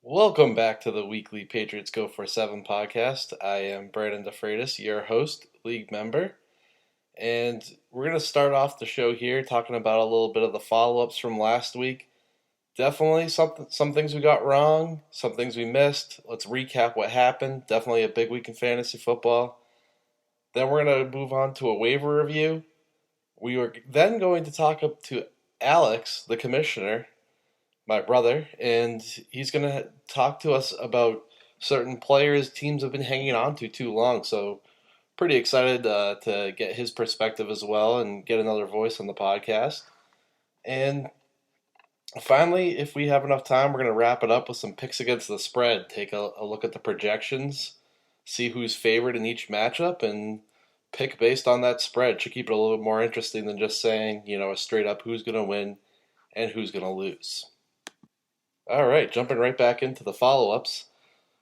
Welcome back to the weekly Patriots Go for 7 podcast. I am Alex DeFreitas, your host, league member, and we're going to start off the show here talking about a little bit of the follow-ups from last week. Definitely some things we got wrong, some things we missed. Let's recap what happened. Definitely a big week in fantasy football. Then we're going to move on to a waiver review. We were then going to talk up to Alex, the commissioner, my brother, and he's going to talk to us about certain players teams have been hanging on to too long. So, pretty excited to get his perspective as well and get another voice on the podcast. And finally, if we have enough time, we're going to wrap it up with some picks against the spread. Take a look at the projections, see who's favored in each matchup, and pick based on that spread. Should keep it a little bit more interesting than just saying, a straight up who's going to win and who's going to lose. All right, jumping right back into the follow-ups.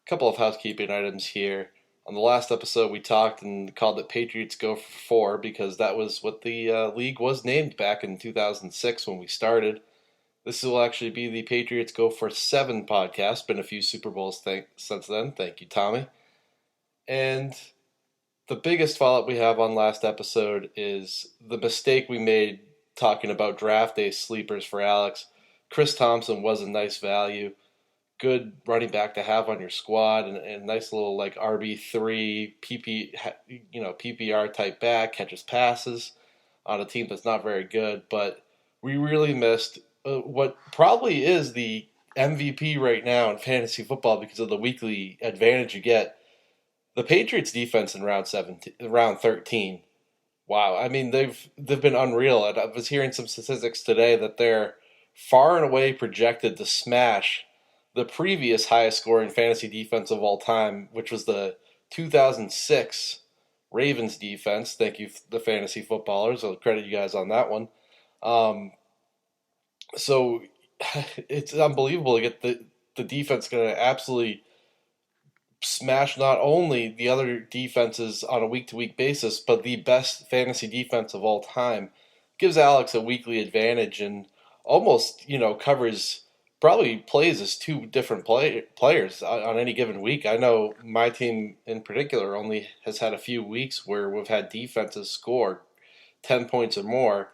A couple of housekeeping items here. On the last episode, we talked and called it Patriots Go for 4 because that was what the league was named back in 2006 when we started. This will actually be the Patriots Go for 7 podcast. Been a few Super Bowls since then. Thank you, Tommy. And the biggest follow-up we have on last episode is the mistake we made talking about draft day sleepers for Alex. Chris Thompson was a nice value, good running back to have on your squad, and nice little like RB3 PPR type back, catches passes on a team that's not very good. But we really missed what probably is the MVP right now in fantasy football because of the weekly advantage you get. The Patriots defense in round 13. Wow, I mean they've been unreal. I was hearing some statistics today that they're far and away projected to smash the previous highest scoring fantasy defense of all time, which was the 2006 Ravens defense. Thank you, the fantasy footballers. I'll credit you guys on that one. So it's unbelievable to get the defense going to absolutely smash not only the other defenses on a week-to-week basis, but the best fantasy defense of all time. Gives Alex a weekly advantage and almost, covers, probably plays as two different players on any given week. I know my team in particular only has had a few weeks where we've had defenses score 10 points or more.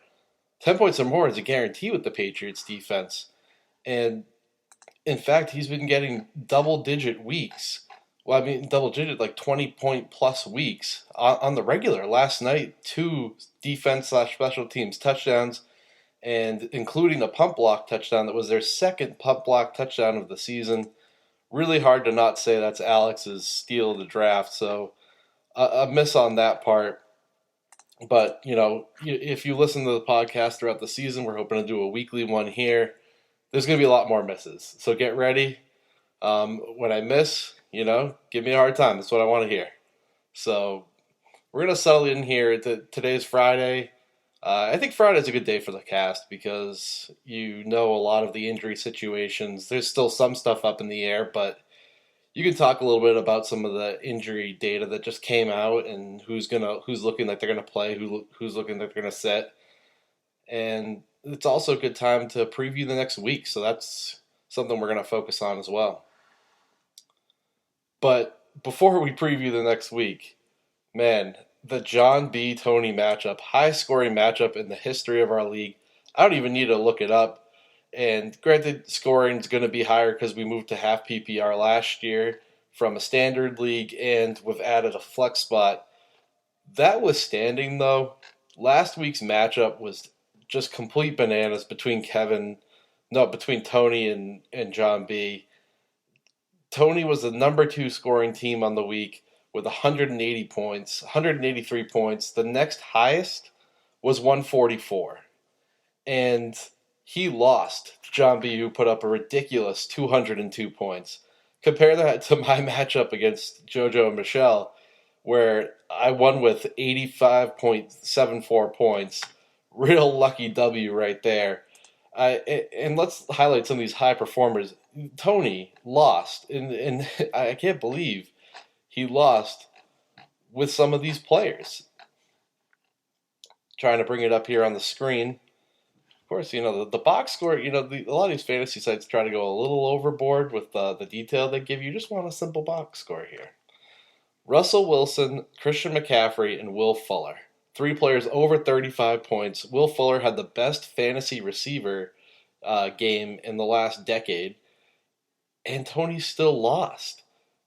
10 points or more is a guarantee with the Patriots defense. And in fact, he's been getting double-digit weeks. Well, I mean, double-digit, like 20-point plus weeks on the regular. Last night, 2 defense/special teams touchdowns, and including a pump block touchdown that was their second pump block touchdown of the season. Really hard to not say that's Alex's steal of the draft, so a miss on that part. But, if you listen to the podcast throughout the season, we're hoping to do a weekly one here. There's going to be a lot more misses, so get ready. When I miss, give me a hard time. That's what I want to hear. So we're going to settle in here. Today's Friday. I think Friday's a good day for the cast because a lot of the injury situations. There's still some stuff up in the air, but you can talk a little bit about some of the injury data that just came out and who's looking like they're gonna play, who's looking like they're gonna sit, and it's also a good time to preview the next week. So that's something we're gonna focus on as well. But before we preview the next week, man, the John B. Tony matchup, highest scoring matchup in the history of our league. I don't even need to look it up. And granted, scoring is going to be higher because we moved to half PPR last year from a standard league, and we've added a flex spot. That withstanding, though, last week's matchup was just complete bananas between Tony and John B. Tony was the number 2 scoring team on the week with 180 points, 183 points. The next highest was 144. And he lost to John B., who put up a ridiculous 202 points. Compare that to my matchup against JoJo and Michelle, where I won with 85.74 points. Real lucky W right there. And let's highlight some of these high performers. Tony lost, and I can't believe he lost with some of these players. Trying to bring it up here on the screen. Of course, the box score. A lot of these fantasy sites try to go a little overboard with the detail they give you. Just want a simple box score here. Russell Wilson, Christian McCaffrey, and Will Fuller. Three players over 35 points. Will Fuller had the best fantasy receiver game in the last decade, and Tony still lost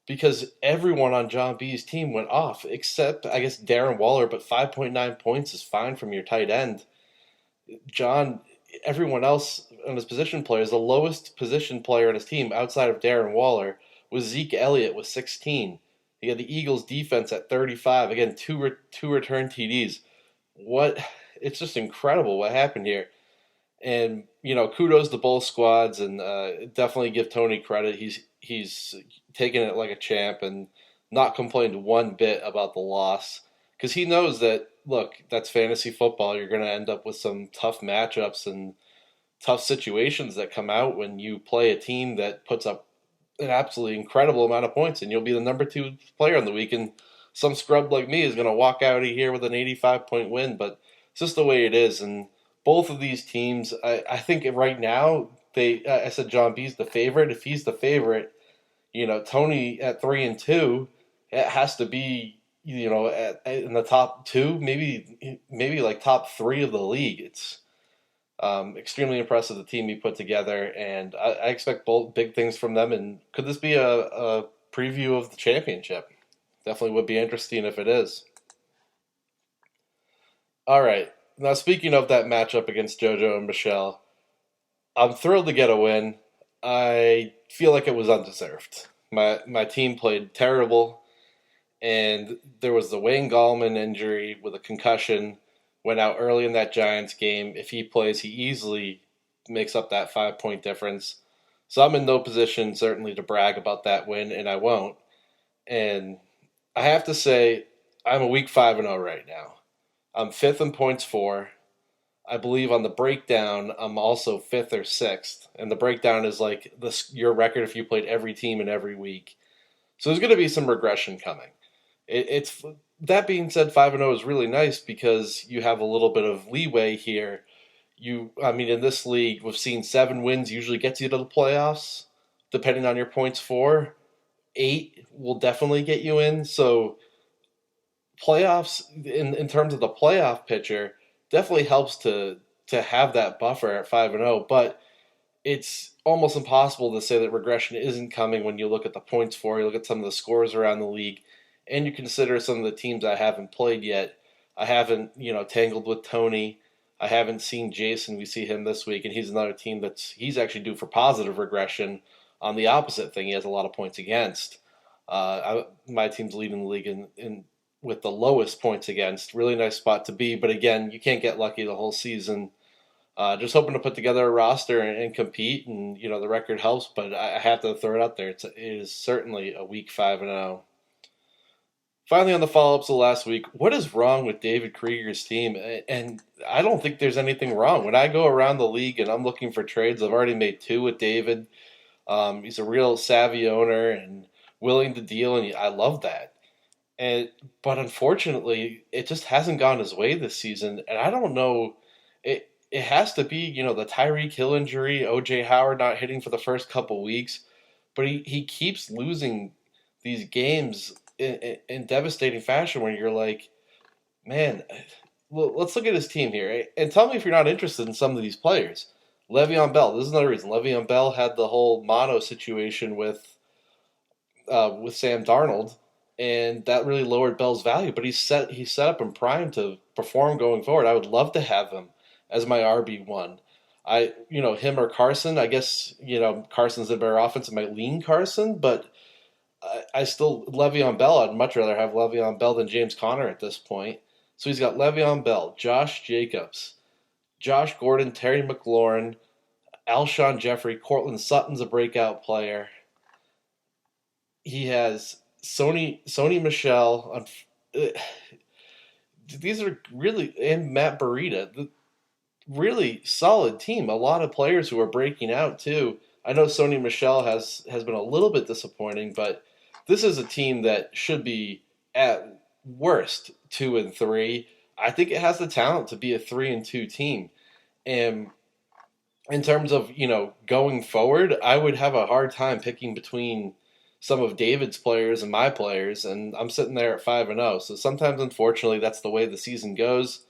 because everyone on John B's team went off, except, I guess, Darren Waller, but 5.9 points is fine from your tight end. John, everyone else on his position players, the lowest position player on his team outside of Darren Waller was Zeke Elliott with 16. He had the Eagles defense at 35. Again, two return TDs. What? It's just incredible what happened here. And kudos to both squads, and definitely give Tony credit. He's taken it like a champ and not complained one bit about the loss because he knows that. Look, that's fantasy football. You're going to end up with some tough matchups and tough situations that come out when you play a team that puts up an absolutely incredible amount of points, and you'll be the number 2 player in the week, and some scrub like me is going to walk out of here with an 85-point win, but it's just the way it is. And both of these teams, I think right now, I said John B's the favorite. If he's the favorite, Tony at 3-2, it has to be, in the top 2, maybe like top 3 of the league. It's extremely impressive, the team he put together, and I expect both big things from them. And could this be a preview of the championship? Definitely would be interesting if it is. All right. Now, speaking of that matchup against JoJo and Michelle, I'm thrilled to get a win. I feel like it was undeserved. My team played terrible, and there was the Wayne Gallman injury with a concussion. Went out early in that Giants game. If he plays, he easily makes up that 5-point difference. So I'm in no position, certainly, to brag about that win, and I won't. And I have to say, I'm a week 5-0 right now. I'm 5th in points for. I believe on the breakdown, I'm also 5th or 6th. And the breakdown is like your record if you played every team in every week. So there's going to be some regression coming. It's that being said, 5-0 is really nice because you have a little bit of leeway here. In this league, we've seen 7 wins usually gets you to the playoffs, depending on your points for. 8 will definitely get you in. So playoffs, in terms of the playoff picture, definitely helps to have that buffer at 5-0. But it's almost impossible to say that regression isn't coming when you look at the points for. You look at some of the scores around the league, and you consider some of the teams I haven't played yet. I haven't, tangled with Tony. I haven't seen Jason. We see him this week, and he's another team he's actually due for positive regression on the opposite thing. He has a lot of points against. My team's leading the league in with the lowest points against. Really nice spot to be, but again, you can't get lucky the whole season. Just hoping to put together a roster and compete, and the record helps, but I have to throw it out there. It is certainly a week 5-0. Finally, on the follow-ups of last week, what is wrong with David Krieger's team? And I don't think there's anything wrong. When I go around the league and I'm looking for trades, I've already made 2 with David. He's a real savvy owner and willing to deal, and I love that. But unfortunately, it just hasn't gone his way this season, and I don't know. It has to be, the Tyreek Hill injury, O.J. Howard not hitting for the first couple weeks, but he keeps losing these games in devastating fashion where you're like, man, let's look at his team here. And tell me if you're not interested in some of these players. Le'Veon Bell, this is another reason. Le'Veon Bell had the whole mono situation with Sam Darnold, and that really lowered Bell's value. But he's set up and primed to perform going forward. I would love to have him as my RB1. Him or Carson. I guess Carson's a better offense. I might lean Carson, but I still Le'Veon Bell. I'd much rather have Le'Veon Bell than James Conner at this point. So he's got Le'Veon Bell, Josh Jacobs, Josh Gordon, Terry McLaurin, Alshon Jeffrey, Cortland Sutton's a breakout player. He has Sony Michel. These are really, and Matt Burita, really solid team. A lot of players who are breaking out too. I know Sony Michel has been a little bit disappointing, but this is a team that should be at worst 2-3. I think it has the talent to be a 3-2 team. And in terms of, going forward, I would have a hard time picking between some of David's players and my players, and I'm sitting there at 5-0. So sometimes, unfortunately, that's the way the season goes.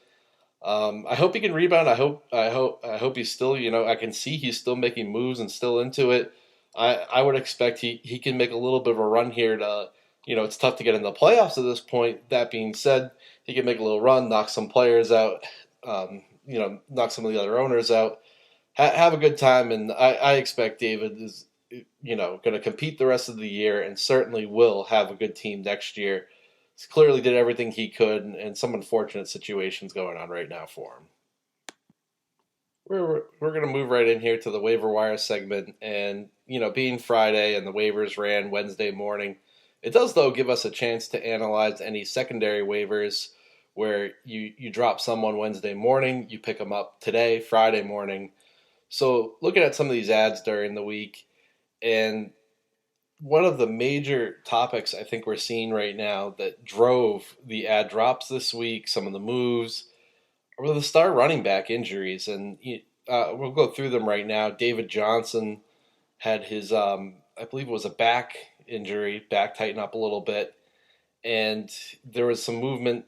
I hope he can rebound. I hope he's still, I can see he's still making moves and still into it. I would expect he can make a little bit of a run here to, it's tough to get in the playoffs at this point. That being said, he can make a little run, knock some players out, knock some of the other owners out, have a good time, and I expect David is, going to compete the rest of the year and certainly will have a good team next year. He clearly did everything he could, and some unfortunate situations going on right now for him. We're going to move right in here to the waiver wire segment, and being Friday and the waivers ran Wednesday morning, it does though give us a chance to analyze any secondary waivers where you drop someone Wednesday morning, you pick them up today, Friday morning. So looking at some of these ads during the week, and one of the major topics I think we're seeing right now that drove the ad drops this week, some of the moves, were the star running back injuries. And we'll go through them right now. David Johnson had his, I believe it was a back injury, back tighten up a little bit. And there was some movement.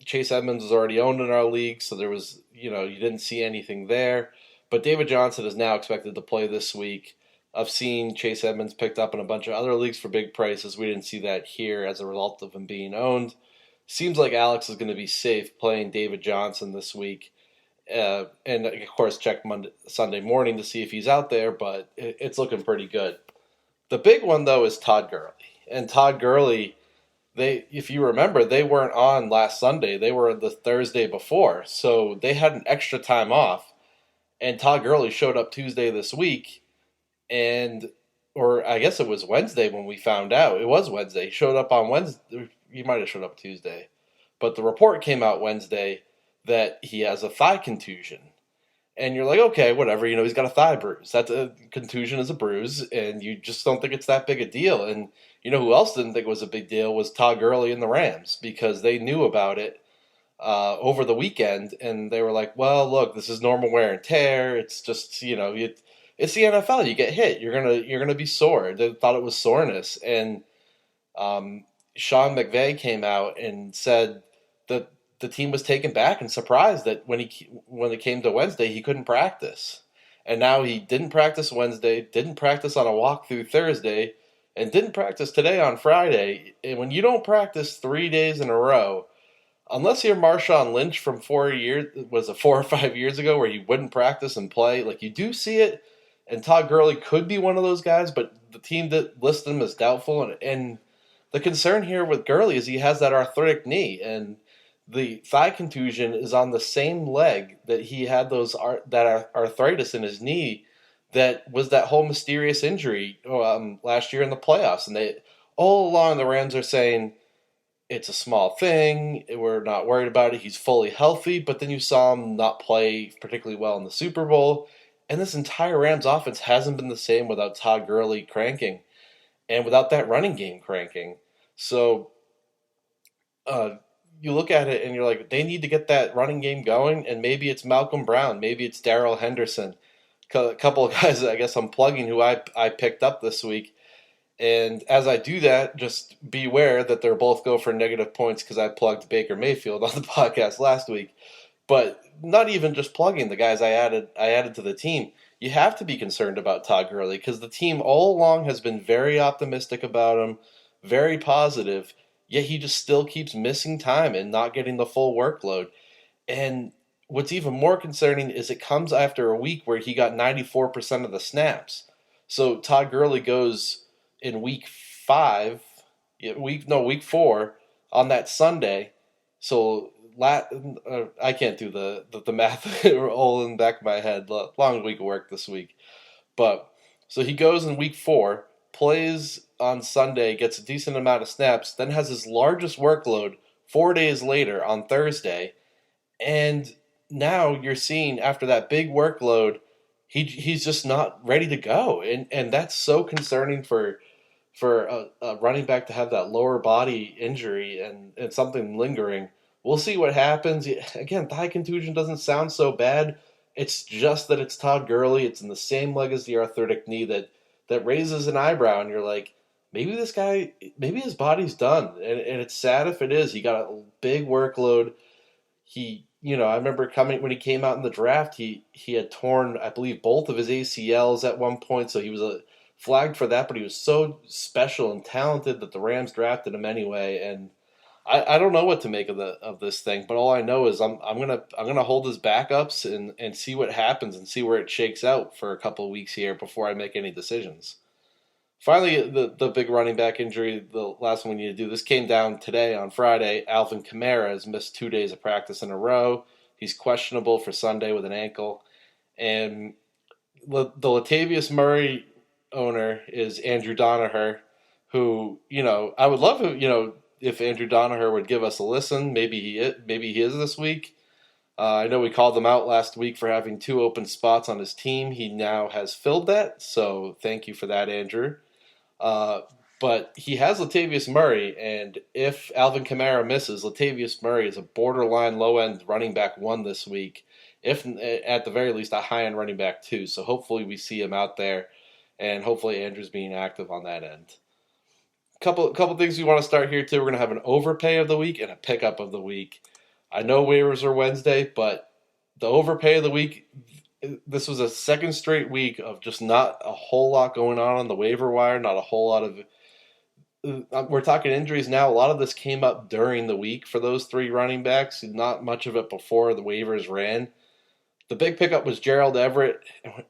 Chase Edmonds was already owned in our league, so there was, you didn't see anything there. But David Johnson is now expected to play this week. I've seen Chase Edmonds picked up in a bunch of other leagues for big prices. We didn't see that here as a result of him being owned. Seems like Alex is going to be safe playing David Johnson this week. And, of course, check Sunday morning to see if he's out there, but it's looking pretty good. The big one, though, is Todd Gurley. And Todd Gurley, if you remember, they weren't on last Sunday. They were the Thursday before. So they had an extra time off. And Todd Gurley showed up Tuesday this week. Or I guess it was Wednesday when we found out. It was Wednesday. He showed up on Wednesday. He might have showed up Tuesday. But the report came out Wednesday that he has a thigh contusion. And you're like, okay, whatever. He's got a thigh bruise. That's a contusion is a bruise, and you just don't think it's that big a deal. And who else didn't think it was a big deal was Todd Gurley and the Rams, because they knew about it over the weekend, and they were like, well, look, this is normal wear and tear. It's just, it's the NFL. You get hit, you're gonna be sore. They thought it was soreness, and Sean McVay came out and said that the team was taken back and surprised that when it came to Wednesday, he couldn't practice. And now he didn't practice Wednesday, didn't practice on a walkthrough Thursday, and didn't practice today on Friday. And when you don't practice 3 days in a row, unless you're Marshawn Lynch from 4 or 5 years ago, where he wouldn't practice and play, like, you do see it. And Todd Gurley could be one of those guys, but the team that listed him as doubtful. And the concern here with Gurley is he has that arthritic knee, and the thigh contusion is on the same leg that he had that arthritis in his knee. That was that whole mysterious injury last year in the playoffs. And all along the Rams are saying it's a small thing, we're not worried about it, he's fully healthy. But then you saw him not play particularly well in the Super Bowl. And this entire Rams offense hasn't been the same without Todd Gurley cranking and without that running game cranking. So you look at it and you're like, they need to get that running game going, and maybe it's Malcolm Brown, maybe it's Darrell Henderson, a couple of guys that I guess I'm plugging who I picked up this week. And as I do that, just beware that they'll both go for negative points, because I plugged Baker Mayfield on the podcast last week. But not even just plugging the guys I added to the team. You have to be concerned about Todd Gurley, because the team all along has been very optimistic about him, very positive, yet he just still keeps missing time and not getting the full workload. And what's even more concerning is it comes after a week where he got 94% of the snaps. So Todd Gurley goes in week 4 on that Sunday. So I can't do the math all in the back of my head. Long week of work this week. But so he goes in week 4, plays on Sunday, gets a decent amount of snaps, then has his largest workload 4 days later on Thursday. And now you're seeing, after that big workload, he's just not ready to go. And that's so concerning for a running back to have that lower body injury and something lingering. We'll see what happens. Again, thigh contusion doesn't sound so bad, It's just that it's Todd Gurley. It's in the same leg as the arthritic knee that raises an eyebrow, and you're like, maybe this guy, maybe his body's done, and it's sad if it is. He got a big workload. I remember coming when he came out in the draft. He had torn, I believe, both of his ACLs at one point, so he was flagged for that. But he was so special and talented that the Rams drafted him anyway, and I don't know what to make of this thing, but all I know is I'm gonna hold his backups and see what happens and see where it shakes out for a couple of weeks here before I make any decisions. Finally, the big running back injury, the last one we need to do. This came down today on Friday. Alvin Kamara has missed 2 days of practice in a row. He's questionable for Sunday with an ankle, and the Latavius Murray owner is Andrew Donaher, who I would love if Andrew Donaher would give us a listen. Maybe he is this week. I know we called him out last week for having 2 open spots on his team. He now has filled that, so thank you for that, Andrew. But he has Latavius Murray, and if Alvin Kamara misses, Latavius Murray is a borderline low-end running back 1 this week, if at the very least a high-end running back 2. So hopefully we see him out there, and hopefully Andrew's being active on that end. Couple things we want to start here too. We're going to have an overpay of the week and a pickup of the week. I know waivers are Wednesday, but the overpay of the week, this was a second straight week of just not a whole lot going on the waiver wire, not a whole lot of we're talking injuries now. A lot of this came up during the week for those 3 running backs, not much of it before the waivers ran. The big pickup was Gerald Everett,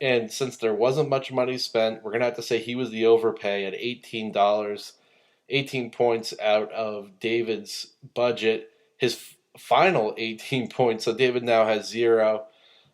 and since there wasn't much money spent, we're going to have to say he was the overpay at $18. 18 points out of David's budget. His final 18 points, so David now has 0.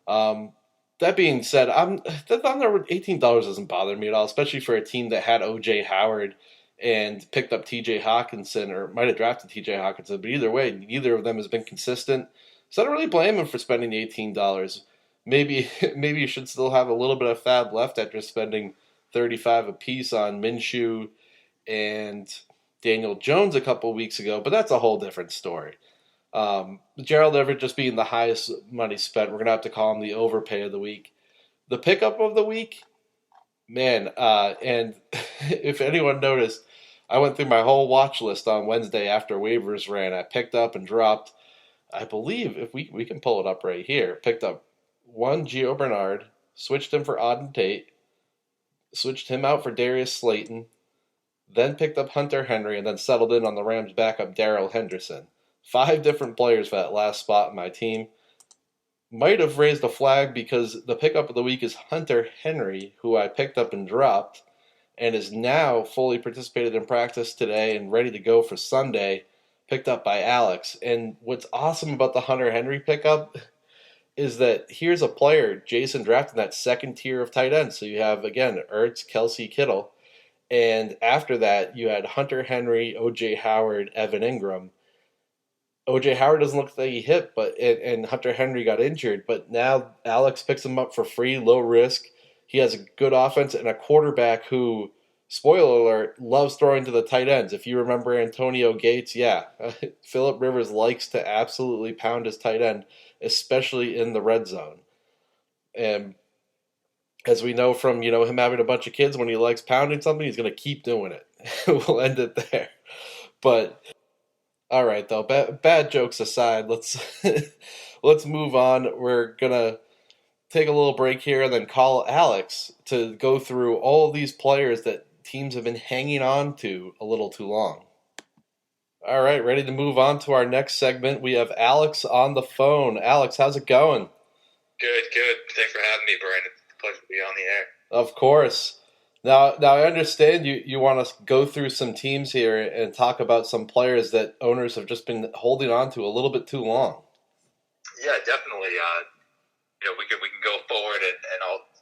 That being said, $18 doesn't bother me at all, especially for a team that had O.J. Howard and picked up T.J. Hawkinson, or might have drafted T.J. Hawkinson, but either way, neither of them has been consistent. So I don't really blame him for spending the $18. Maybe you should still have a little bit of fab left after spending $35 apiece on Minshew and Daniel Jones a couple weeks ago, but that's a whole different story. Gerald Everett just being the highest money spent, we're going to have to call him the overpay of the week. The pickup of the week, man, and if anyone noticed, I went through my whole watch list on Wednesday after waivers ran. I picked up and dropped, I believe, if we can pull it up right here, picked up 1 Gio Bernard, switched him for Auden Tate, switched him out for Darius Slayton, then picked up Hunter Henry, and then settled in on the Rams' backup Darrell Henderson. 5 different players for that last spot in my team. Might have raised a flag because the pickup of the week is Hunter Henry, who I picked up and dropped, and is now fully participated in practice today and ready to go for Sunday, picked up by Alex. And what's awesome about the Hunter Henry pickup is that here's a player, Jason drafted in that second tier of tight ends. So you have, again, Ertz, Kelsey, Kittle. And after that, you had Hunter Henry, O.J. Howard, Evan Ingram. O.J. Howard doesn't look like he hit, and Hunter Henry got injured. But now Alex picks him up for free, low risk. He has a good offense and a quarterback who, spoiler alert, loves throwing to the tight ends. If you remember Antonio Gates, Phillip Rivers likes to absolutely pound his tight end, especially in the red zone. And as we know from, him having a bunch of kids, when he likes pounding something, he's going to keep doing it. We'll end it there. But, all right, though, bad jokes aside, let's move on. We're going to take a little break here and then call Alex to go through all of these players that teams have been hanging on to a little too long. All right, ready to move on to our next segment. We have Alex on the phone. Alex, how's it going? Good. Thanks for having me, Brian. Pleasure to be on the air. Of course. Now I understand you want to go through some teams here and talk about some players that owners have just been holding on to a little bit too long. Yeah, definitely. We can go forward and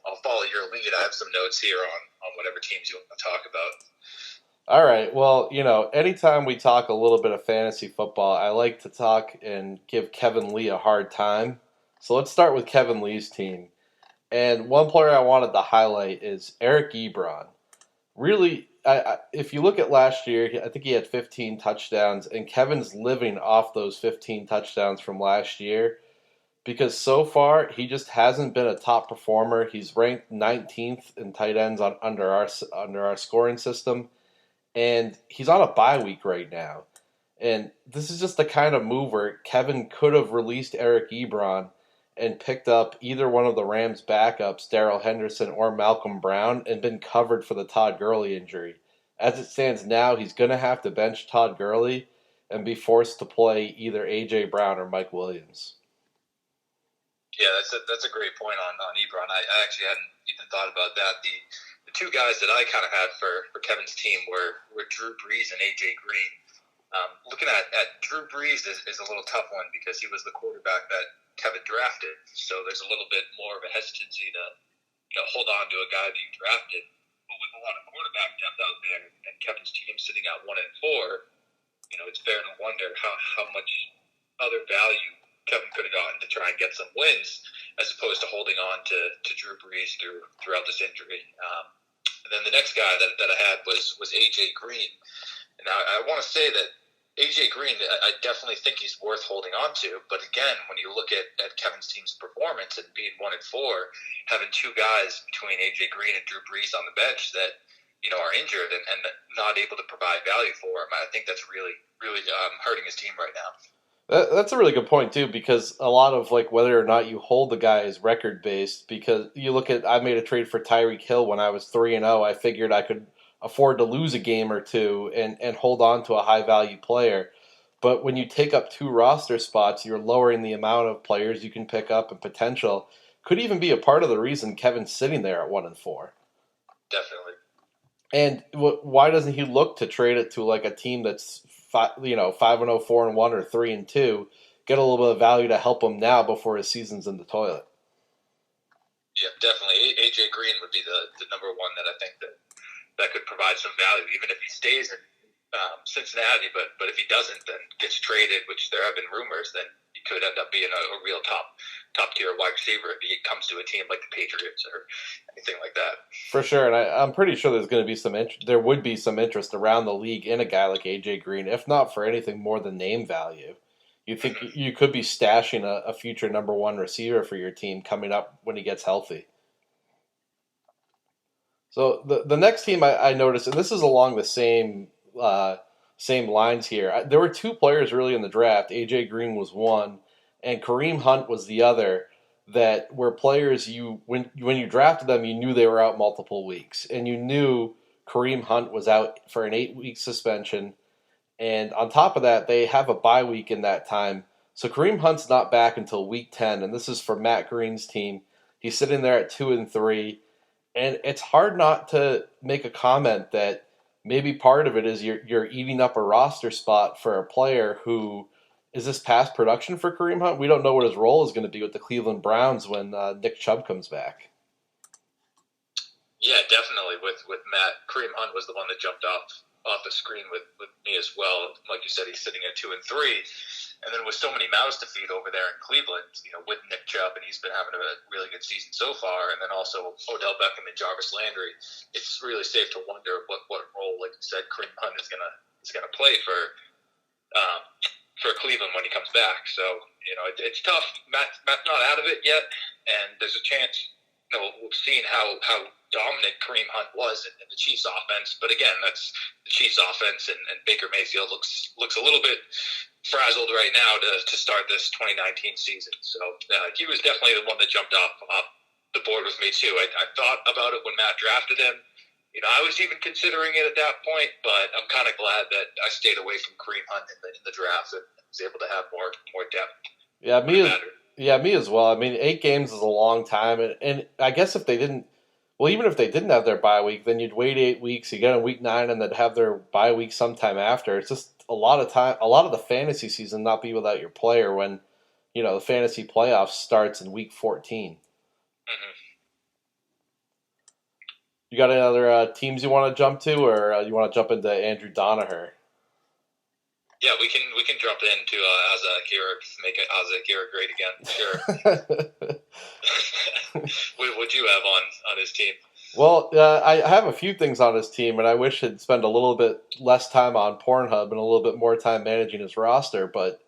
I'll follow your lead. I have some notes here on whatever teams you want to talk about. All right. Well, anytime we talk a little bit of fantasy football, I like to talk and give Kevin Lee a hard time. So let's start with Kevin Lee's team. And one player I wanted to highlight is Eric Ebron. Really, if you look at last year, I think he had 15 touchdowns, and Kevin's living off those 15 touchdowns from last year. because so far he just hasn't been a top performer. He's ranked 19th in tight ends under our scoring system, and he's on a bye week right now. And this is just the kind of move where Kevin could have released Eric Ebron and picked up either one of the Rams' backups, Darrell Henderson or Malcolm Brown, and been covered for the Todd Gurley injury. As it stands now, he's going to have to bench Todd Gurley and be forced to play either A.J. Brown or Mike Williams. Yeah, that's a great point on Ebron. I actually hadn't even thought about that. The two guys that I kind of had for Kevin's team were Drew Brees and A.J. Green. Looking at Drew Brees is a little tough one because he was the quarterback that Kevin drafted. So there's a little bit more of a hesitancy to hold on to a guy that you drafted. But with a lot of quarterback depth out there and Kevin's team sitting at 1-4, it's fair to wonder how much other value Kevin could have gotten to try and get some wins as opposed to holding on to Drew Brees throughout this injury. And then the next guy that I had was A.J. Green. And I want to say that A.J. Green, I definitely think he's worth holding on to. But again, when you look at Kevin's team's performance and being 1-4, having two guys between A.J. Green and Drew Brees on the bench that are injured and not able to provide value for him, I think that's really, really hurting his team right now. That's a really good point too, because a lot of whether or not you hold the guy is record based. Because you look at, I made a trade for Tyreek Hill when I was 3-0. I figured I could afford to lose a game or two and hold on to a high value player. But when you take up two roster spots, you're lowering the amount of players you can pick up, and potential could even be a part of the reason Kevin's sitting there at 1-4. Definitely. And why doesn't he look to trade it to a team that's 5-0, 4-1, or 3-2, get a little bit of value to help him now before his season's in the toilet? Yeah, definitely. A.J. Green would be the number one that I think that could provide some value, even if he stays in Cincinnati. But if he doesn't, then gets traded, which there have been rumors, then he could end up being a real top tier wide receiver if he comes to a team like the Patriots or anything like that. For sure, and I'm pretty sure there's going to be there would be some interest around the league in a guy like A.J. Green, if not for anything more than name value. You think you could be stashing a future number one receiver for your team coming up when he gets healthy. So the next team I noticed, and this is along the same lines here. There were two players really in the draft. A.J. Green was one, and Kareem Hunt was the other. That were players when you drafted them, you knew they were out multiple weeks, and you knew Kareem Hunt was out for an 8-week suspension, and on top of that, they have a bye week in that time. So Kareem Hunt's not back until week 10, and this is for Matt Green's team. He's sitting there at 2-3, and it's hard not to make a comment that maybe part of it is you're eating up a roster spot for a player who. Is this past production for Kareem Hunt? We don't know what his role is going to be with the Cleveland Browns when Nick Chubb comes back. Yeah, definitely. With Matt, Kareem Hunt was the one that jumped off the screen with me as well. Like you said, he's sitting at 2-3, and then with so many mouths to feed over there in Cleveland, with Nick Chubb, and he's been having a really good season so far, and then also Odell Beckham and Jarvis Landry. It's really safe to wonder what role, like you said, Kareem Hunt is gonna play for Cleveland when he comes back. So, it's tough. Matt's not out of it yet, and there's a chance, we've seen how dominant Kareem Hunt was in the Chiefs offense. But again, that's the Chiefs offense, and Baker Mayfield looks a little bit frazzled right now to start this 2019 season. So he was definitely the one that jumped off the board with me too. I thought about it when Matt drafted him. I was even considering it at that point, but I'm kind of glad that I stayed away from Kareem Hunt in the draft and was able to have more depth. Yeah, me as well. I mean, 8 games is a long time, and I guess if they didn't, even if they didn't have their bye week, then you'd wait 8 weeks, you get in week 9, and then have their bye week sometime after. It's just a lot of time, a lot of the fantasy season not be without your player when, the fantasy playoffs starts in week 14. Mm-hmm. You got any other teams you want to jump to, or you want to jump into Andrew Donaher? Yeah, we can jump into Asa Akira, make Asa Akira great again. Sure. What do you have on his team? Well, I have a few things on his team, and I wish he'd spend a little bit less time on Pornhub and a little bit more time managing his roster. But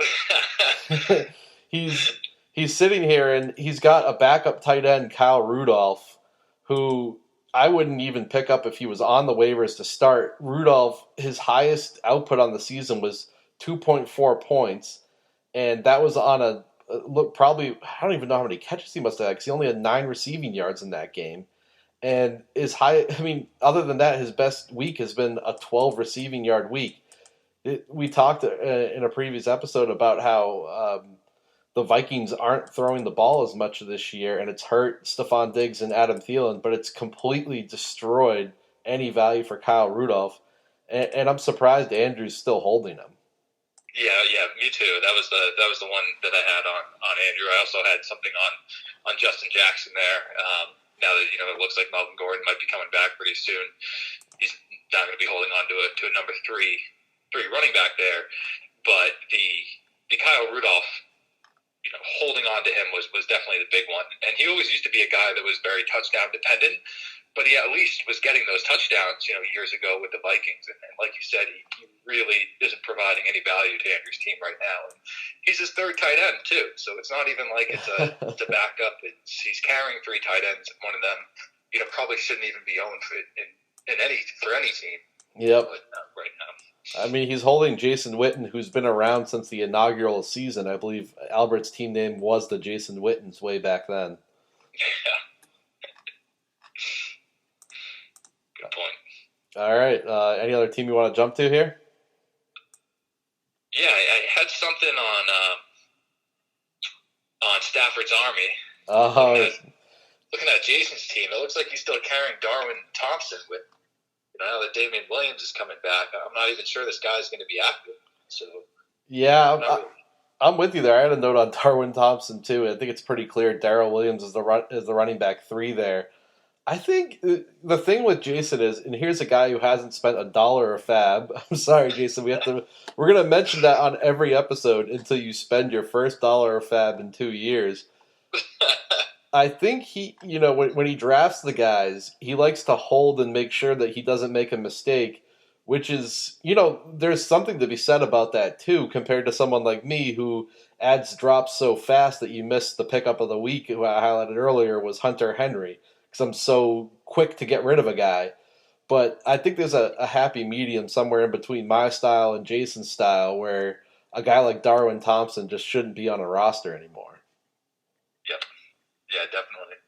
he's he's sitting here and he's got a backup tight end, Kyle Rudolph, who I wouldn't even pick up if he was on the waivers to start. Rudolph, his highest output on the season was 2.4 points, and that was on a look probably I don't even know how many catches he must have had because he only had 9 receiving yards in that game. And his high, I mean, other than that, his best week has been a 12 receiving yard week. We talked in a previous episode about how the Vikings aren't throwing the ball as much this year, and it's hurt Stephon Diggs and Adam Thielen, but it's completely destroyed any value for Kyle Rudolph. And I'm surprised Andrew's still holding him. Yeah, me too. That was the one that I had on Andrew. I also had something on Justin Jackson there. Now that it looks like Melvin Gordon might be coming back pretty soon, he's not going to be holding on to a number three running back there. But the Kyle Rudolph, holding on to him was definitely the big one. And he always used to be a guy that was very touchdown dependent, but he at least was getting those touchdowns, years ago with the Vikings. And like you said, he really isn't providing any value to Andrew's team right now. And he's his third tight end too, so it's not even like it's a backup. He's carrying 3 tight ends, and one of them, probably shouldn't even be owned for any team. Yep. But right now. I mean, he's holding Jason Witten, who's been around since the inaugural season. I believe Albert's team name was the Jason Wittens way back then. Yeah. Good point. All right. Any other team you want to jump to here? Yeah, I had something on Stafford's Army. Looking at Jason's team, it looks like he's still carrying Darwin Thompson with. Now that Damian Williams is coming back, I'm not even sure this guy's going to be active. So yeah, I'm with you there. I had a note on Darwin Thompson too. I think it's pretty clear Darrell Williams is the running back 3 there. I think the thing with Jason is, and here's a guy who hasn't spent $1 a fab. I'm sorry, Jason. We're going to mention that on every episode until you spend your first $1 a fab in 2 years. I think he, when he drafts the guys, he likes to hold and make sure that he doesn't make a mistake, which is, there's something to be said about that too, compared to someone like me who adds drops so fast that you miss the pickup of the week, who I highlighted earlier was Hunter Henry, because I'm so quick to get rid of a guy. But I think there's a happy medium somewhere in between my style and Jason's style where a guy like Darwin Thompson just shouldn't be on a roster anymore. Yep. Yeah, definitely.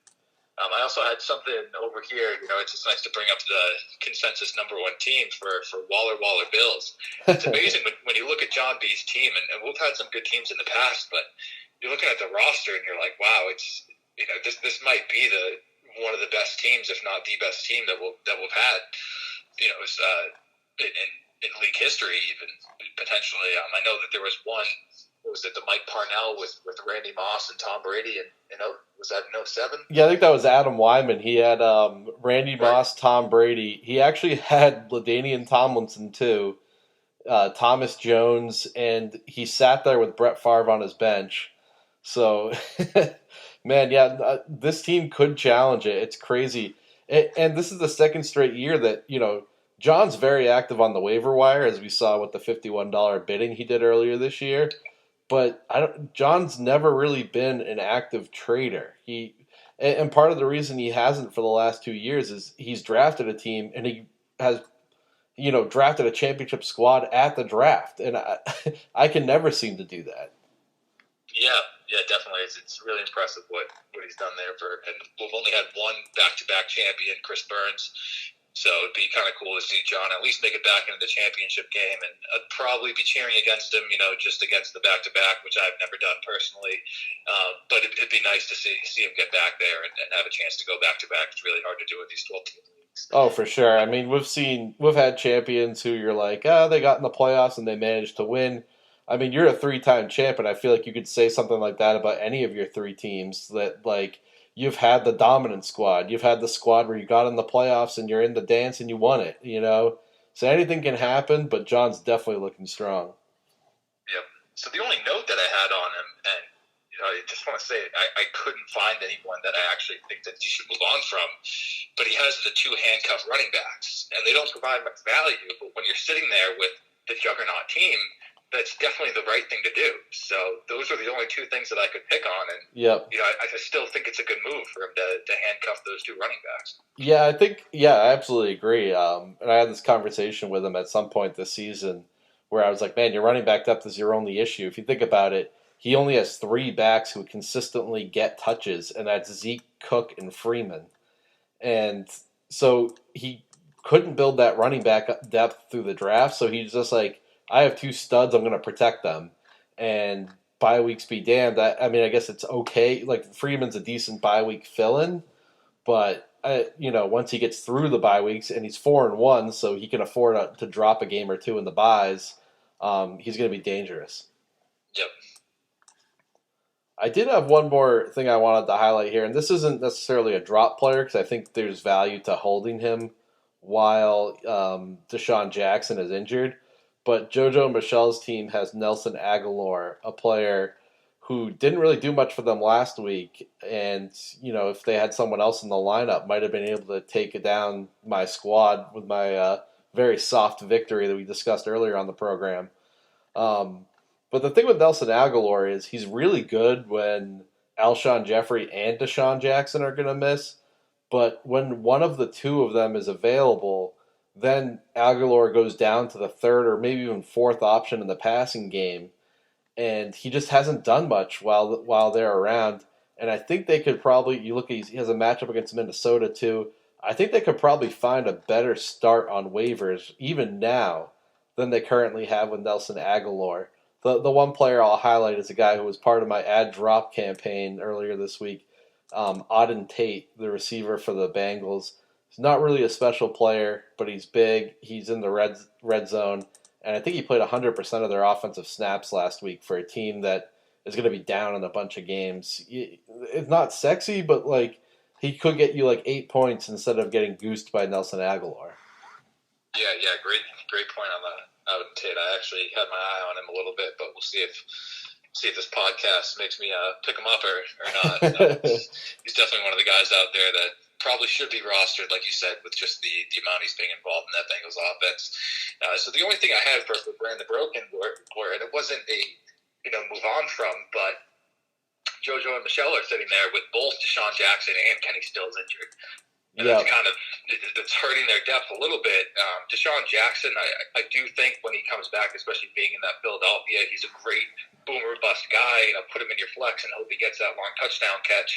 I also had something over here. It's just nice to bring up the consensus number 1 team for Waller Bills. It's amazing when you look at John B's team, and we've had some good teams in the past, but you're looking at the roster and you're like, wow, it's this might be one of the best teams, if not the best team that we've had. In league history, even potentially. I know that there was one. Was it the Mike Parnell with Randy Moss and Tom Brady? And was that in 07? Yeah, I think that was Adam Wyman. He had Randy Moss, Tom Brady. He actually had LaDainian Tomlinson too, Thomas Jones, and he sat there with Brett Favre on his bench. So, man, yeah, this team could challenge it. It's crazy. And this is the second straight year that, John's very active on the waiver wire, as we saw with the $51 bidding he did earlier this year. But John's never really been an active trader. And part of the reason he hasn't for the last 2 years is he's drafted a team and he has, drafted a championship squad at the draft, and I can never seem to do that. Yeah, definitely. It's really impressive what he's done there and we've only had one back-to-back champion, Chris Burns. So it'd be kind of cool to see John at least make it back into the championship game, and I'd probably be cheering against him, just against the back-to-back, which I've never done personally. But it'd be nice to see him get back there and have a chance to go back-to-back. It's really hard to do with these 12-team leagues. Oh, for sure. I mean, we've had champions who you're like, they got in the playoffs and they managed to win. I mean, you're a 3-time champ, and I feel like you could say something like that about any of your 3 teams that, like, you've had the dominant squad. You've had the squad where you got in the playoffs and you're in the dance and you won it, So anything can happen, but John's definitely looking strong. Yep. So the only note that I had on him, and I just want to say I couldn't find anyone that I actually think that you should move on from, but he has the 2 handcuff running backs, and they don't provide much value, but when you're sitting there with the juggernaut team, that's definitely the right thing to do. So those are the only two things that I could pick on, and Yep. I still think it's a good move for him to handcuff those two running backs. Yeah, I absolutely agree. And I had this conversation with him at some point this season where I was like, man, your running back depth is your only issue. If you think about it, he only has three backs who consistently get touches, and that's Zeke, Cook, and Freeman. And so he couldn't build that running back depth through the draft. So he's just like, I have two studs, I'm going to protect them. And bye weeks be damned. I mean, I guess it's okay. Like Freeman's a decent bye week fill-in, but once he gets through the bye weeks and he's 4-1, so he can afford to drop a game or two in the byes, he's going to be dangerous. Yep. I did have one more thing I wanted to highlight here, and this isn't necessarily a drop player because I think there's value to holding him while Deshaun Jackson is injured. But JoJo Michelle's team has Nelson Aguilar, a player who didn't really do much for them last week, and if they had someone else in the lineup, might have been able to take down my squad with my very soft victory that we discussed earlier on the program. But the thing with Nelson Aguilar is he's really good when Alshon Jeffrey and Deshaun Jackson are going to miss. But when one of the two of them is available, then Aguilar goes down to the third or maybe even fourth option in the passing game. And he just hasn't done much while they're around. And I think they could probably, you look at, he has a matchup against Minnesota too. I think they could probably find a better start on waivers, even now, than they currently have with Nelson Aguilar. The one player I'll highlight is a guy who was part of my ad drop campaign earlier this week, Auden Tate, the receiver for the Bengals. He's not really a special player, but he's big. He's in the red zone, and I think he played 100% of their offensive snaps last week for a team that is going to be down in a bunch of games. It's not sexy, but like he could get you like 8 points instead of getting goosed by Nelson Aguilar. Yeah, great point on that. Auden Tate. I actually had my eye on him a little bit, but we'll see if this podcast makes me pick him up or not. He's definitely one of the guys out there that probably should be rostered, like you said, with just the amount he's being involved in that Bengals offense. So the only thing I had for Brandon Broken were, and it wasn't a move on from, but JoJo and Michelle are sitting there with both Deshaun Jackson and Kenny Stills injured. And that's kind of that's hurting their depth a little bit. Deshaun Jackson, I do think when he comes back, especially being in that Philadelphia, he's a great boomer bust guy. Put him in your flex and hope he gets that long touchdown catch.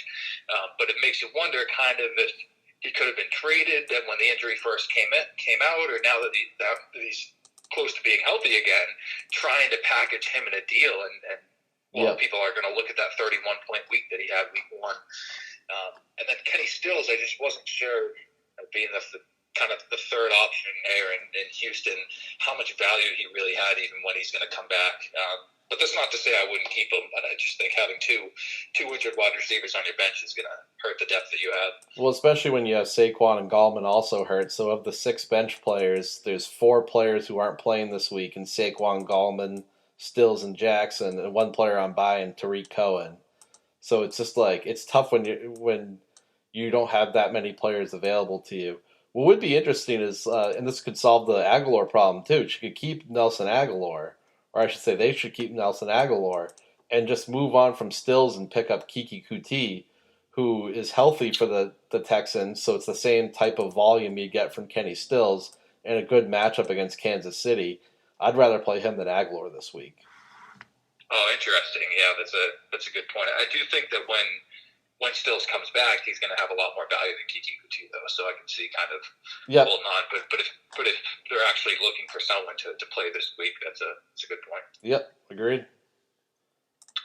But it makes you wonder kind of if he could have been traded then when the injury first came out, or now that he's close to being healthy again, trying to package him in a deal. And people are going to look at that 31-point week that he had week one. And then Kenny Stills, I just wasn't sure, being the kind of the third option there in Houston, how much value he really had even when he's going to come back. But that's not to say I wouldn't keep him, but I just think having two injured wide receivers on your bench is going to hurt the depth that you have. Well, especially when you have Saquon and Gallman also hurt. So of the 6 bench players, there's 4 players who aren't playing this week, and Saquon, Gallman, Stills, and Jackson, and 1 player on bye, and Tariq Cohen. So it's just like it's tough when you don't have that many players available to you. What would be interesting is, and this could solve the Aguilar problem too. She could keep Nelson Aguilar, or I should say, they should keep Nelson Aguilar and just move on from Stills and pick up Kiki Kuti, who is healthy for the Texans. So it's the same type of volume you get from Kenny Stills and a good matchup against Kansas City. I'd rather play him than Aguilar this week. Oh, interesting. Yeah, that's a good point. I do think that when Stills comes back, he's going to have a lot more value than Kiki Kuti, though. So I can see kind of holding on. But if they're actually looking for someone to play this week, that's a good point. Yep, agreed.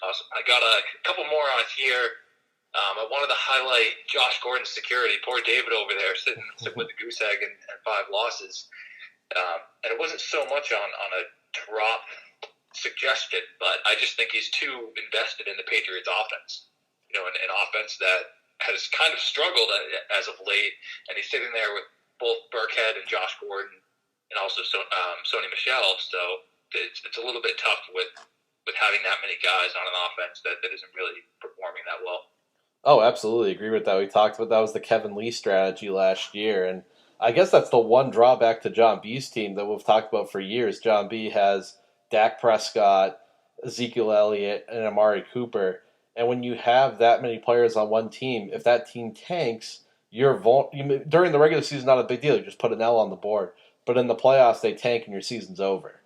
Awesome. I got a couple more on here. I wanted to highlight Josh Gordon's security. Poor David over there sitting with the goose egg and 5 losses. And it wasn't so much on a drop suggested, but I just think he's too invested in the Patriots offense. An offense that has kind of struggled as of late, and he's sitting there with both Burkhead and Josh Gordon, and also Sony Michel. So it's a little bit tough with having that many guys on an offense that isn't really performing that well. Oh, absolutely agree with that. We talked about that was the Kevin Lee strategy last year, and I guess that's the one drawback to John B's team that we've talked about for years. John B has Dak Prescott, Ezekiel Elliott, and Amari Cooper. And when you have that many players on one team, if that team tanks, during the regular season, not a big deal. You just put an L on the board. But in the playoffs, they tank and your season's over.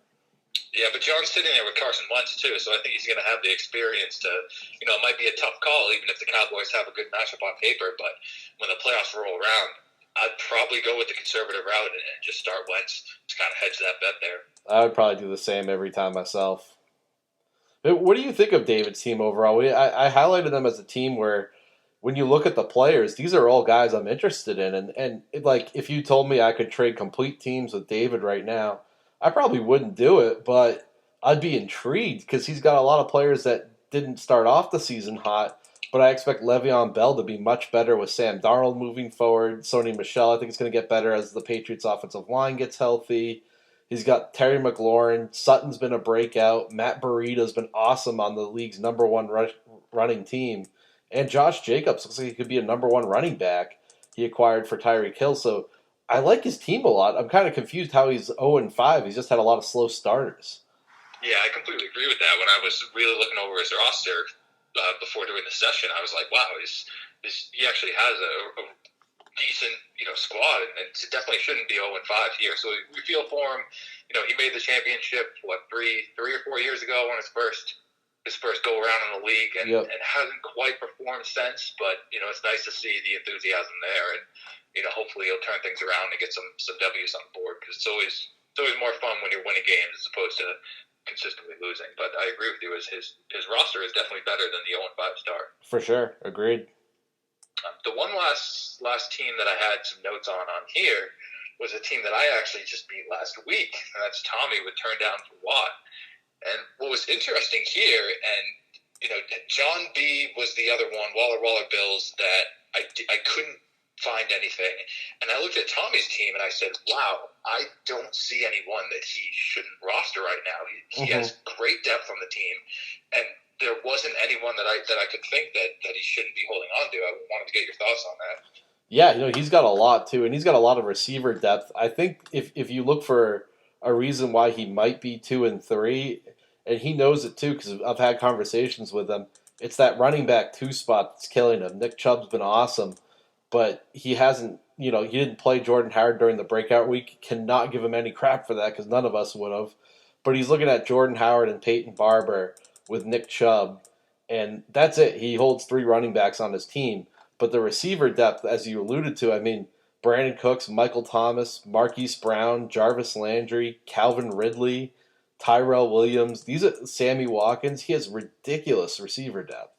Yeah, but John's sitting there with Carson Wentz too, so I think he's going to have the experience to, it might be a tough call even if the Cowboys have a good matchup on paper, but when the playoffs roll around, I'd probably go with the conservative route and just start Wentz to kind of hedge that bet there. I would probably do the same every time myself. But what do you think of David's team overall? I highlighted them as a team where when you look at the players, these are all guys I'm interested in. And like, if you told me I could trade complete teams with David right now, I probably wouldn't do it, but I'd be intrigued because he's got a lot of players that didn't start off the season hot. But I expect Le'Veon Bell to be much better with Sam Darnold moving forward. Sony Michel, I think it's going to get better as the Patriots' offensive line gets healthy. He's got Terry McLaurin. Sutton's been a breakout. Matt Burita's been awesome on the league's number one running team. And Josh Jacobs looks like he could be a number one running back he acquired for Tyreek Hill. So I like his team a lot. I'm kind of confused how he's 0-5. He's just had a lot of slow starters. Yeah, I completely agree with that. When I was really looking over his roster before doing the session, I was like, wow, he actually has a decent squad, and it definitely shouldn't be 0-5 here. So we feel for him. He made the championship, three or 4 years ago on his first go around in the league, and hasn't quite performed since. But it's nice to see the enthusiasm there, and hopefully he'll turn things around and get some W's on the board, because it's always more fun when you're winning games as opposed to consistently losing. But I agree with you, his roster is definitely better than the 0-5 start. For sure, agreed. The one last team that I had some notes on here was a team that I actually just beat last week, and that's Tommy with Turn Down for Watt. And what was interesting here, and John B was the other one, Waller Bills, that I couldn't find anything. And I looked at Tommy's team and I said, wow, I don't see anyone that he shouldn't roster right now. He has great depth on the team, and there wasn't anyone that I could think that he shouldn't be holding on to. I wanted to get your thoughts on that. Yeah, he's got a lot too, and he's got a lot of receiver depth. I think if you look for a reason why he might be 2-3, and he knows it too because I've had conversations with him, it's that running back 2 spot that's killing him. Nick Chubb's been awesome, but he hasn't, he didn't play Jordan Howard during the breakout week. Cannot give him any crap for that because none of us would have. But he's looking at Jordan Howard and Peyton Barber with Nick Chubb, and that's it. He holds 3 running backs on his team. But the receiver depth, as you alluded to, I mean, Brandon Cooks, Michael Thomas, Marquise Brown, Jarvis Landry, Calvin Ridley, Tyrell Williams, these are Sammy Watkins. He has ridiculous receiver depth.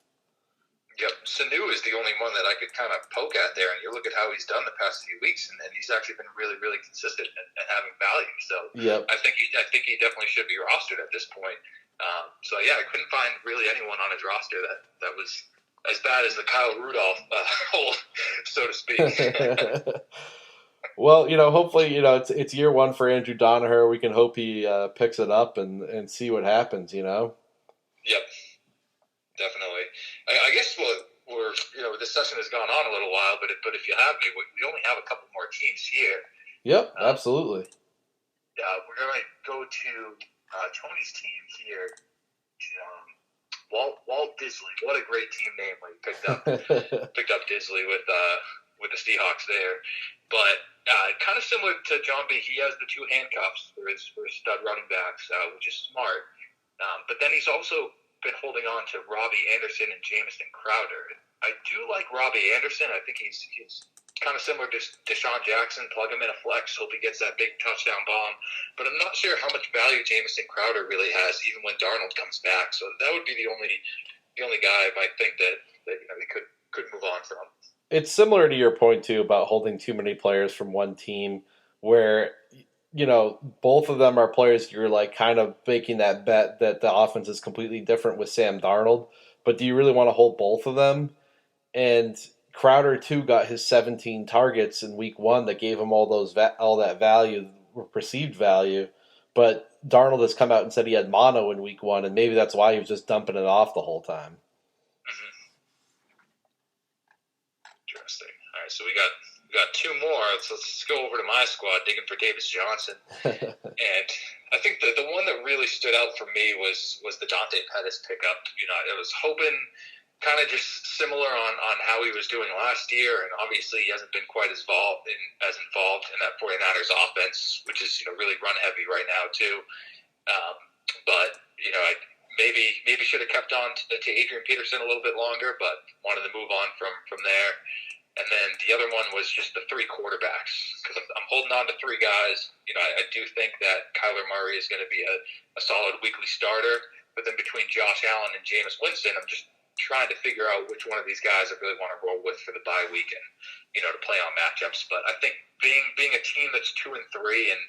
Yep, Sanu is the only one that I could kind of poke at there, and you look at how he's done the past few weeks, and he's actually been really, really consistent and having value. So I think he definitely should be rostered at this point. So yeah, I couldn't find really anyone on his roster that was as bad as the Kyle Rudolph hole, so to speak. Well, hopefully, it's year 1 for Andrew Donaher. We can hope he picks it up and see what happens. Yep, definitely. I guess we're this session has gone on a little while, but if you have me, we only have a couple more teams here. Yep, absolutely. We're going to go to Tony's team here. Walt Disley. What a great team name when he picked up Disley with the Seahawks there. But kind of similar to John B, he has the 2 handcuffs for his stud running backs, which is smart. But then he's also been holding on to Robbie Anderson and Jamison Crowder. I do like Robbie Anderson. I think he's kind of similar to Deshaun Jackson. Plug him in a flex, hope he gets that big touchdown bomb. But I'm not sure how much value Jamison Crowder really has, even when Darnold comes back. So that would be the only guy I might think that they could move on from. It's similar to your point too about holding too many players from one team, where both of them are players you're like kind of making that bet that the offense is completely different with Sam Darnold. But do you really want to hold both of them? And Crowder too got his 17 targets in week 1 that gave him all that value, perceived value. But Darnold has come out and said he had mono in week 1, and maybe that's why he was just dumping it off the whole time. Interesting. All right, so we got 2 more. Let's go over to my squad, digging for Davis Johnson. And I think the one that really really stood out for me was the Dante Pettis pickup. I was hoping kind of just similar on how he was doing last year, and obviously he hasn't been quite as involved in that 49ers offense, which is really run heavy right now too. But I maybe should have kept on to Adrian Peterson a little bit longer, but wanted to move on from there. And then the other one was just the three quarterbacks, because I'm holding on to three guys. I do think that Kyler Murray is going to be a solid weekly starter, but then between Josh Allen and Jameis Winston, I'm just trying to figure out which one of these guys I really want to roll with for the bye week and to play on matchups. But I think being a team that's 2-3 and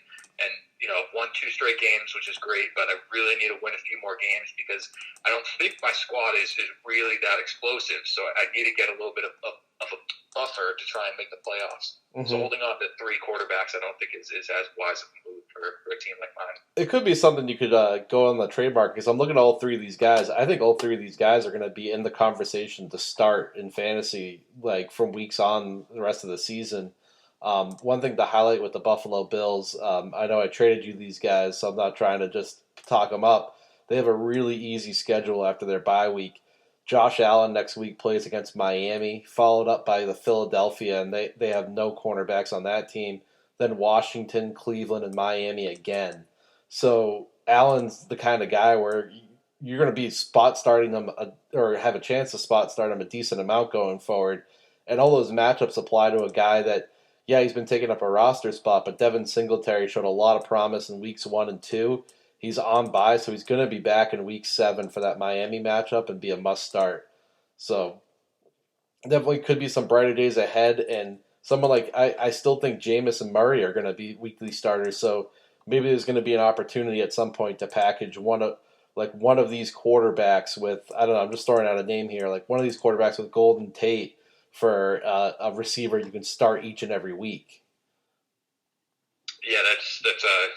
won 2 straight games, which is great, but I really need to win a few more games because I don't think my squad is really that explosive. So I need to get a little bit of a buffer to try and make the playoffs. Mm-hmm. So holding on to three quarterbacks I don't think is as wise of a move for a team like mine. It could be something you could go on the trade market, because I'm looking at all three of these guys. I think all three of these guys are going to be in the conversation to start in fantasy, like from weeks on the rest of the season. One thing to highlight with the Buffalo Bills, I know I traded you these guys, so I'm not trying to just talk them up. They have a really easy schedule after their bye week. Josh Allen next week plays against Miami, followed up by the Philadelphia, and they have no cornerbacks on that team. Then Washington, Cleveland, and Miami again. So Allen's the kind of guy where you're going to be spot starting them or have a chance to spot start him a decent amount going forward. And all those matchups apply to a guy that, yeah, he's been taking up a roster spot, but Devin Singletary showed a lot of promise in weeks 1 and 2. He's on bye, so he's going to be back in week 7 for that Miami matchup and be a must start. So definitely could be some brighter days ahead. And someone like I still think Jameis and Murray are going to be weekly starters. So maybe there's going to be an opportunity at some point to package one of these quarterbacks with, I don't know, I'm just throwing out a name here, like one of these quarterbacks with Golden Tate for a receiver you can start each and every week. Yeah, that's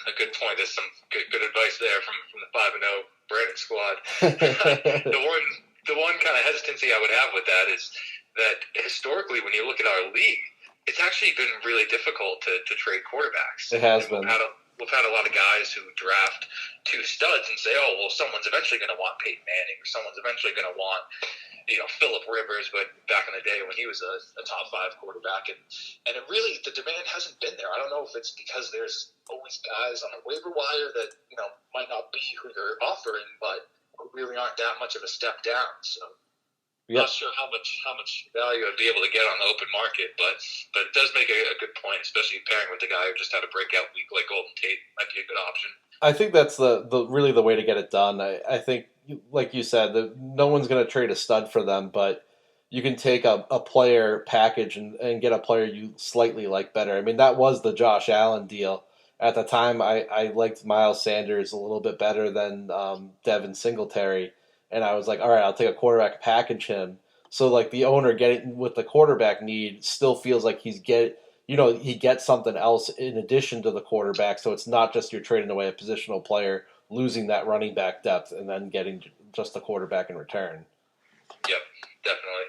a good point. There's some good advice there from the 5-0 Brandon squad. the one kind of hesitancy I would have with that is that historically, when you look at our league, it's actually been really difficult to trade quarterbacks. It has been. We've had a lot of guys who draft 2 studs and say, oh, well, someone's eventually going to want Peyton Manning, or someone's eventually going to want Phillip Rivers, but back in the day when he was a top 5 quarterback, and it really, the demand hasn't been there. I don't know if it's because there's always guys on the waiver wire that might not be who you're offering, but who really aren't that much of a step down. So yep. Not sure how much value I'd be able to get on the open market, but it does make a good point, especially pairing with the guy who just had a breakout week like Golden Tate might be a good option. I think that's the really the way to get it done. I think, like you said, no one's going to trade a stud for them, but you can take a player package and get a player you slightly like better. I mean, that was the Josh Allen deal. At the time, I liked Miles Sanders a little bit better than Devin Singletary, and I was like, all right, I'll take a quarterback, package him. So, like, the owner getting with the quarterback need still feels like he gets something else in addition to the quarterback, so it's not just you're trading away a positional player, losing that running back depth, and then getting just the quarterback in return. Yep, definitely.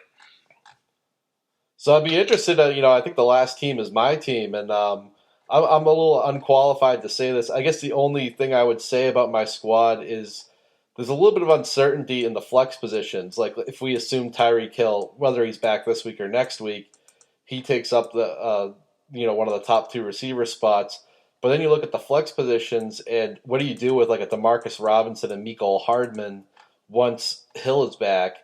So I'd be interested, I think the last team is my team, and I'm a little unqualified to say this. I guess the only thing I would say about my squad is there's a little bit of uncertainty in the flex positions. Like, if we assume Tyreek Hill, whether he's back this week or next week, he takes up the one of the top 2 receiver spots. But then you look at the flex positions, and what do you do with like a DeMarcus Robinson and Mecole Hardman once Hill is back?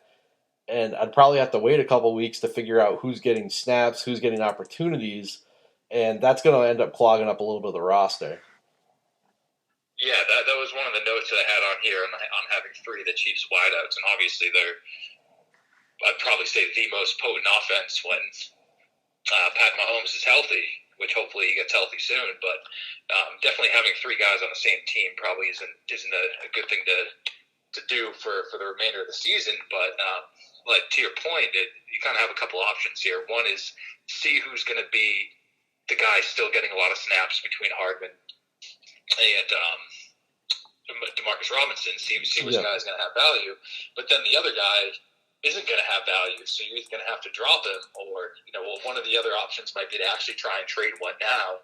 And I'd probably have to wait a couple weeks to figure out who's getting snaps, who's getting opportunities, and that's going to end up clogging up a little bit of the roster. Yeah, that was one of the notes that I had on here on having 3 of the Chiefs wideouts, and obviously they're, I'd probably say, the most potent offense when Pat Mahomes is healthy, which hopefully he gets healthy soon. But definitely having 3 guys on the same team probably isn't a good thing to do for the remainder of the season. But like to your point, you kind of have a couple options here. One is see who's going to be the guy still getting a lot of snaps between Hardman and DeMarcus Robinson, see which guy is going to have value. But then the other guy isn't going to have value, so you're either going to have to drop him, or one of the other options might be to actually try and trade one now,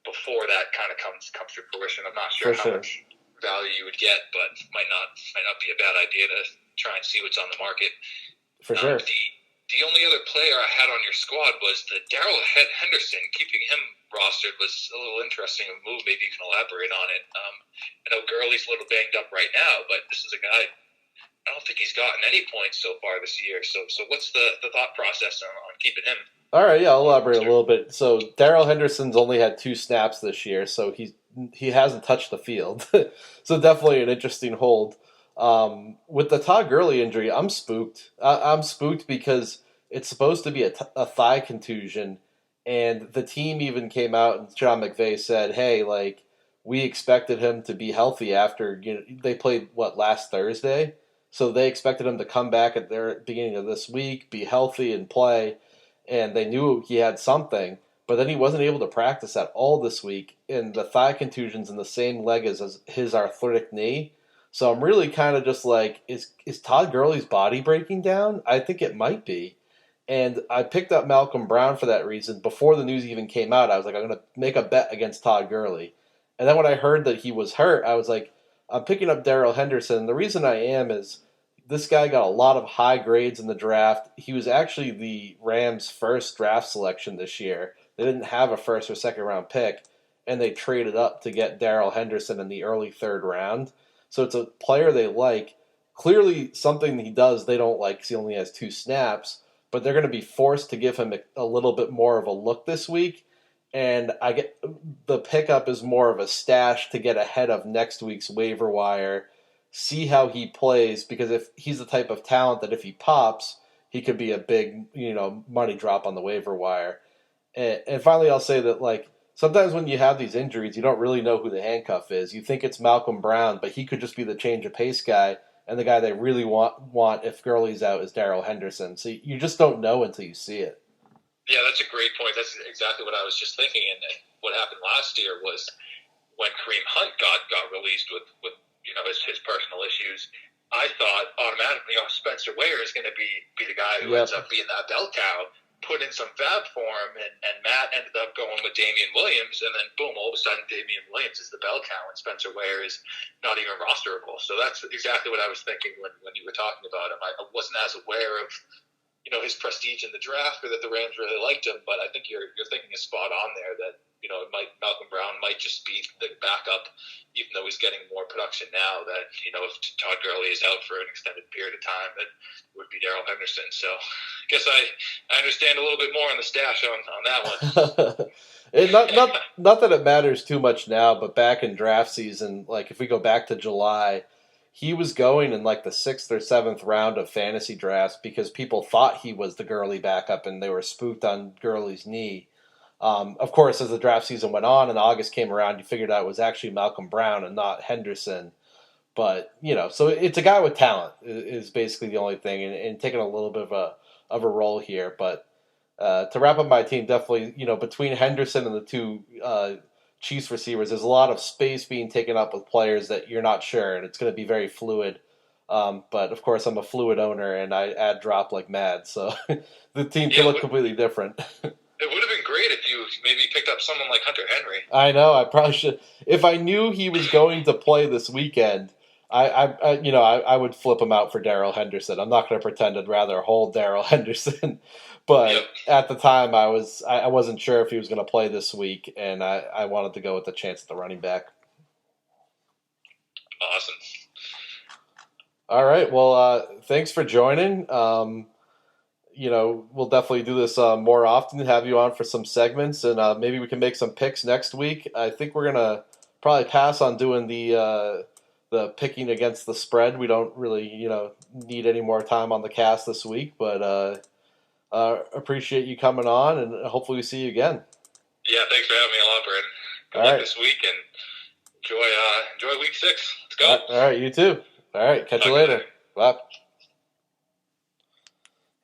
before that kind of comes to fruition. I'm not sure how much value you would get, but might not be a bad idea to try and see what's on the market. For sure. The only other player I had on your squad was the Darrell Henderson. Keeping him rostered was a little interesting move. Maybe you can elaborate on it. I know Gurley's a little banged up right now, but this is a guy, I don't think he's gotten any points so far this year. So what's the thought process on keeping him? All right, yeah, I'll elaborate a little bit. So Darrell Henderson's only had 2 snaps this year, so he hasn't touched the field. So definitely an interesting hold. With the Todd Gurley injury, I'm spooked. I'm spooked because it's supposed to be a thigh contusion, and the team even came out and Sean McVay said, "Hey, like we expected him to be healthy after they played last Thursday, so they expected him to come back at the beginning of this week, be healthy and play, and they knew he had something." But then he wasn't able to practice at all this week, and the thigh contusion's in the same leg as his arthritic knee. So I'm really kind of just like, is Todd Gurley's body breaking down? I think it might be. And I picked up Malcolm Brown for that reason. Before the news even came out, I was like, I'm going to make a bet against Todd Gurley. And then when I heard that he was hurt, I was like, I'm picking up Darrell Henderson. And the reason I am is this guy got a lot of high grades in the draft. He was actually the Rams' first draft selection this year. They didn't have a first or second round pick, and they traded up to get Darrell Henderson in the early 3rd round. So it's a player they like. Clearly, something he does they don't like because he only has 2 snaps, but they're going to be forced to give him a little bit more of a look this week. And I get the pickup is more of a stash to get ahead of next week's waiver wire, see how he plays, because if he's the type of talent that if he pops, he could be a big, money drop on the waiver wire. And finally, I'll say that, like, sometimes when you have these injuries, you don't really know who the handcuff is. You think it's Malcolm Brown, but he could just be the change of pace guy, and the guy they really want if Gurley's out is Darrell Henderson. So you just don't know until you see it. Yeah, that's a great point. That's exactly what I was just thinking. And what happened last year was when Kareem Hunt got released with his personal issues, I thought automatically, Spencer Ware is going to be the guy who ends up being that bell cow. Put in some fab for him, and Matt ended up going with Damian Williams, and then boom, all of a sudden Damian Williams is the bell cow, and Spencer Ware is not even rosterable. So that's exactly what I was thinking when you were talking about him. I wasn't as aware of his prestige in the draft or that the Rams really liked him, but I think you're thinking is spot on there that Malcolm Brown might just be the backup, even though he's getting more production now. That if Todd Gurley is out for an extended period of time, that would be Darrell Henderson. So I guess I understand a little bit more on the stash on that one. And not that it matters too much now, but back in draft season, like if we go back to July, he was going in like the 6th or 7th round of fantasy drafts because people thought he was the Gurley backup and they were spooked on Gurley's knee. Of course, as the draft season went on and August came around, you figured out it was actually Malcolm Brown and not Henderson. But, so it's a guy with talent is basically the only thing, and taking a little bit of a role here. But to wrap up my team, definitely, between Henderson and the 2 Chiefs receivers, there's a lot of space being taken up with players that you're not sure, and it's going to be very fluid. But, of course, I'm a fluid owner, and I add drop like mad, so the team can look completely different. It would have been great if you maybe picked up someone like Hunter Henry. I know. I probably should. If I knew he was going to play this weekend, I would flip him out for Darrell Henderson. I'm not going to pretend I'd rather hold Darrell Henderson, but at the time I wasn't sure if he was going to play this week, and I wanted to go with the chance at the running back. Awesome. All right. Well, thanks for joining. We'll definitely do this more often, have you on for some segments, and maybe we can make some picks next week. I think we're going to probably pass on doing the picking against the spread. We don't really, need any more time on the cast this week, but appreciate you coming on, and hopefully we see you again. Yeah, thanks for having me on, Brandon. Good luck this week, and enjoy week 6. Let's go. All right, you too. All right, catch you later. Bye.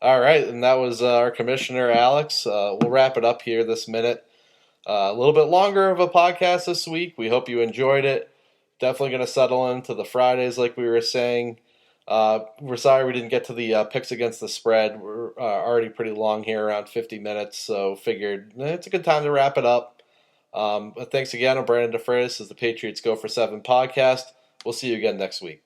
All right, and that was our commissioner, Alex. We'll wrap it up here this minute. A little bit longer of a podcast this week. We hope you enjoyed it. Definitely going to settle into the Fridays like we were saying. We're sorry we didn't get to the picks against the spread. We're already pretty long here, around 50 minutes, so figured it's a good time to wrap it up. But thanks again. I'm Brandon DeFreitas. This is the Patriots Go for 7 podcast. We'll see you again next week.